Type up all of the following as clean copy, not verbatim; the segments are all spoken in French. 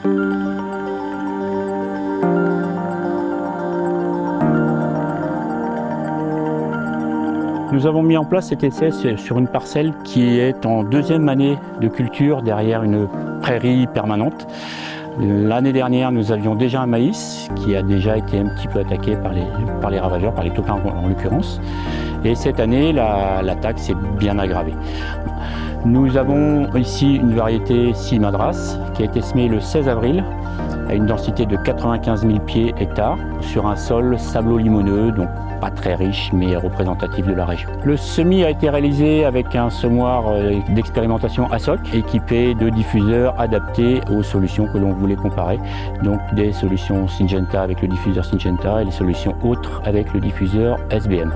Nous avons mis en place cet essai sur une parcelle qui est en deuxième année de culture derrière une prairie permanente. L'année dernière, nous avions déjà un maïs qui a déjà été un petit peu attaqué par les ravageurs, par les taupins en l'occurrence. Et cette année, l'attaque s'est bien aggravée. Nous avons ici une variété C. madras qui a été semée le 16 avril à une densité de 95 000 pieds hectares sur un sol sablo-limoneux, donc pas très riche mais représentatif de la région. Le semis a été réalisé avec un semoir d'expérimentation ASOC équipé de diffuseurs adaptés aux solutions que l'on voulait comparer, donc des solutions Syngenta avec le diffuseur Syngenta et les solutions autres avec le diffuseur SBM.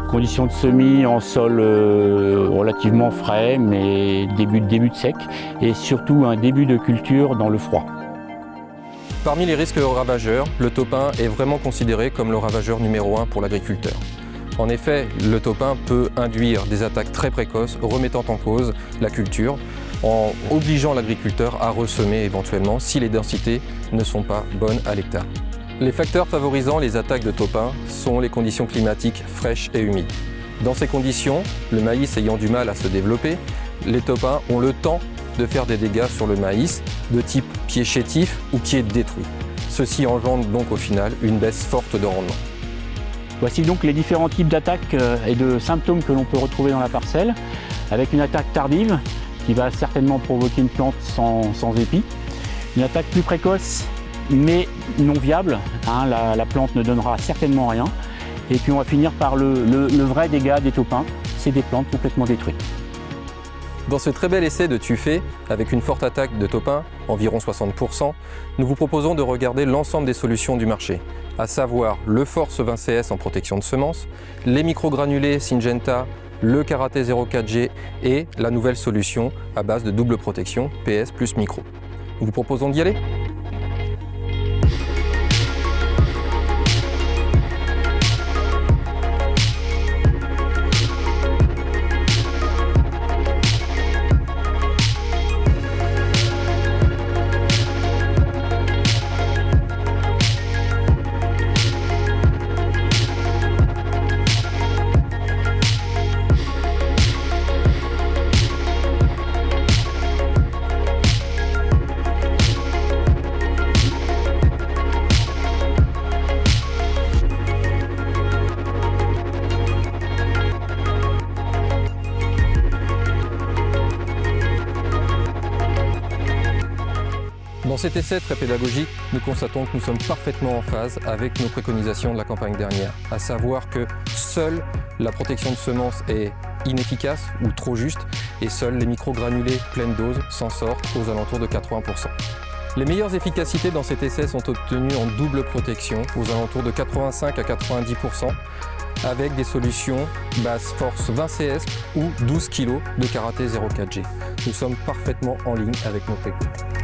Conditions de semis en sol relativement frais, mais début de sec et surtout un début de culture dans le froid. Parmi les risques ravageurs, le taupin est vraiment considéré comme le ravageur numéro 1 pour l'agriculteur. En effet, le taupin peut induire des attaques très précoces, remettant en cause la culture, en obligeant l'agriculteur à ressemer éventuellement si les densités ne sont pas bonnes à l'hectare. Les facteurs favorisant les attaques de taupin sont les conditions climatiques fraîches et humides. Dans ces conditions, le maïs ayant du mal à se développer, les taupins ont le temps de faire des dégâts sur le maïs de type pied chétif ou pied détruit. Ceci engendre donc au final une baisse forte de rendement. Voici donc les différents types d'attaques et de symptômes que l'on peut retrouver dans la parcelle, avec une attaque tardive qui va certainement provoquer une plante sans épi, une attaque plus précoce mais non viable, la plante ne donnera certainement rien, et puis on va finir par le vrai dégât des taupins, c'est des plantes complètement détruites. Dans ce très bel essai de Tuffet, avec une forte attaque de taupin, environ 60%, nous vous proposons de regarder l'ensemble des solutions du marché, à savoir le Force 20 CS en protection de semences, les microgranulés Syngenta, le Karaté 04G et la nouvelle solution à base de double protection PS plus micro. Nous vous proposons d'y aller ? Dans cet essai très pédagogique, nous constatons que nous sommes parfaitement en phase avec nos préconisations de la campagne dernière, à savoir que seule la protection de semences est inefficace ou trop juste, et seuls les microgranulés pleine dose s'en sortent aux alentours de 80%. Les meilleures efficacités dans cet essai sont obtenues en double protection, aux alentours de 85 à 90%, avec des solutions base Force 20 CS ou 12 kg de Karaté 04G. Nous sommes parfaitement en ligne avec nos préconisations.